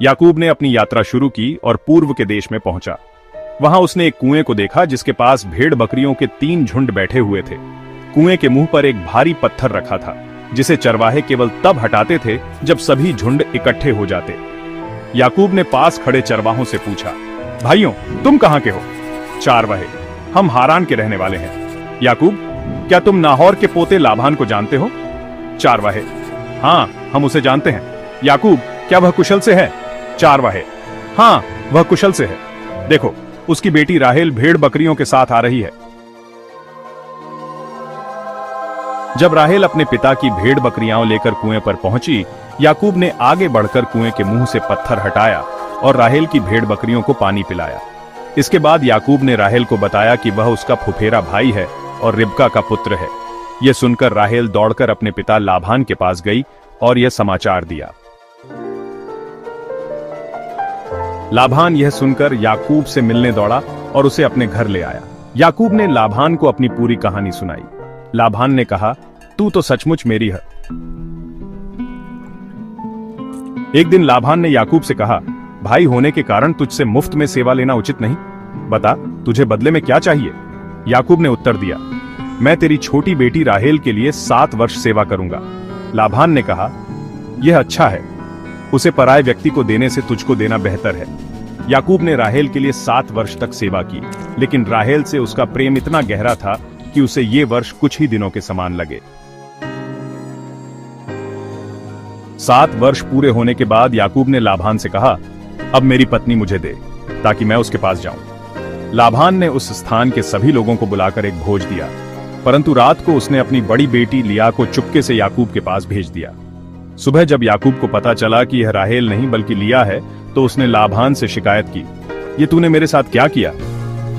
याकूब ने अपनी यात्रा शुरू की और पूर्व के देश में पहुंचा। वहां उसने एक कुएं को देखा जिसके पास भेड़ बकरियों के 3 झुंड बैठे हुए थे। कुएं के मुंह पर एक भारी पत्थर रखा था जिसे चरवाहे केवल तब हटाते थे जब सभी झुंड इकट्ठे हो जाते। याकूब ने पास खड़े चरवाहों से पूछा, भाइयों, तुम कहां के हो? चरवाहे, हम हारान के रहने वाले हैं। याकूब, क्या तुम नाहोर के पोते लाबान को जानते हो? चरवाहे, हाँ, हम उसे जानते हैं। याकूब, क्या वह कुशल से है? चरवाहे, हाँ, वह कुशल से है। देखो, उसकी बेटी राहेल भेड़ बकरियों के साथ आ रही है। जब राहेल अपने पिता की भेड़ बकरियां लेकर कुएं पर पहुंची, याकूब ने आगे बढ़कर कुएं के मुंह से पत्थर हटाया और राहेल की भेड़ बकरियों को पानी पिलाया। इसके बाद याकूब ने राहेल को बताया कि वह उसका फुफेरा भाई है और रिबका का पुत्र है। यह सुनकर राहेल दौड़कर अपने पिता लाबान के पास गई और यह समाचार दिया। लाबान यह सुनकर याकूब से मिलने दौड़ा और उसे अपने घर ले आया। याकूब ने लाबान को अपनी पूरी कहानी सुनाई। लाबान ने कहा, तू तो सचमुच मेरी है। एक दिन लाबान ने याकूब से कहा, भाई होने के कारण तुझसे मुफ्त में सेवा लेना उचित नहीं। बता, तुझे बदले में क्या चाहिए? याकूब ने उत्तर दिया, मैं तेरी छोटी बेटी राहेल के लिए 7 वर्ष सेवा करूंगा। लाबान ने कहा, यह अच्छा है, उसे पराये व्यक्ति को देने से तुझको देना बेहतर है। याकूब ने राहेल के लिए 7 वर्ष तक सेवा की, लेकिन राहेल से उसका प्रेम इतना गहरा था कि उसे ये वर्ष कुछ ही दिनों के समान लगे। 7 वर्ष पूरे होने के बाद याकूब ने लाबान से कहा, अब मेरी पत्नी मुझे दे ताकि मैं उसके पास जाऊं। लाबान ने उस स्थान के सभी लोगों को बुलाकर एक भोज दिया, परंतु रात को उसने अपनी बड़ी बेटी लिया को चुपके से याकूब के पास भेज दिया। सुबह जब याकूब को पता चला कि यह राहेल नहीं बल्कि लिया है, तो उसने लाबान से शिकायत की, ये तूने मेरे साथ क्या किया?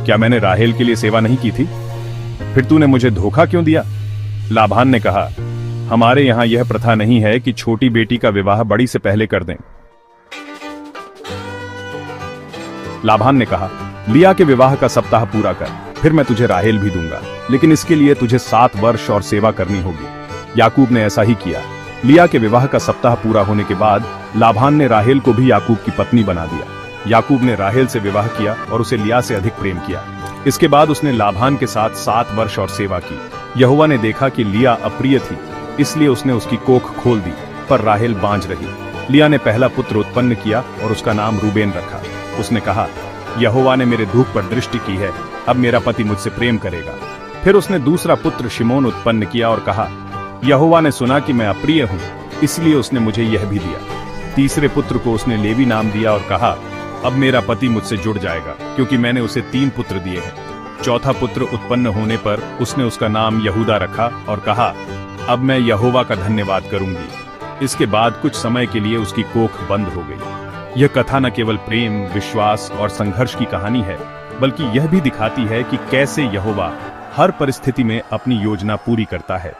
क्या मैंने राहेल के लिए सेवा नहीं की थी? फिर तूने मुझे धोखा क्यों दिया? लाबान ने कहा, हमारे यहां यह प्रथा नहीं है कि छोटी बेटी का विवाह बड़ी से पहले कर दें। लाबान ने कहा, लिया के विवाह का सप्ताह पूरा कर, फिर मैं तुझे राहेल भी दूंगा, लेकिन इसके लिए तुझे 7 वर्ष और सेवा करनी होगी। याकूब ने ऐसा ही किया। लिया के विवाह का सप्ताह पूरा होने के बाद लाबान ने राहेल को भी याकूब की पत्नी बना दिया। याकूब ने राहेल से विवाह किया और उसे लिया से अधिक प्रेम किया। इसके बाद उसने लाबान के साथ 7 वर्ष और सेवा की। यहोवा ने देखा कि लिया अप्रिय थी, इसलिए उसने उसकी कोख खोल दी, पर राहेल बांझ रही। लिया ने पहला पुत्र उत्पन्न किया और उसका नाम रूबेन रखा। उसने कहा, यहोवा ने मेरे दुख पर दृष्टि की है, अब मेरा पति मुझसे प्रेम करेगा। फिर उसने दूसरा पुत्र शिमोन उत्पन्न किया और कहा, यहोवा ने सुना कि मैं अप्रिय हूं, इसलिए उसने मुझे यह भी दिया। तीसरे पुत्र को उसने लेवी नाम दिया और कहा, अब मेरा पति मुझसे जुड़ जाएगा, क्योंकि मैंने उसे 3 पुत्र दिए हैं। चौथा पुत्र उत्पन्न होने पर उसने उसका नाम यहूदा रखा और कहा, अब मैं यहोवा का धन्यवाद करूंगी। इसके बाद कुछ समय के लिए उसकी कोख बंद हो गई। यह कथा न केवल प्रेम, विश्वास और संघर्ष की कहानी है, बल्कि यह भी दिखाती है कि कैसे यहोवा हर परिस्थिति में अपनी योजना पूरी करता है।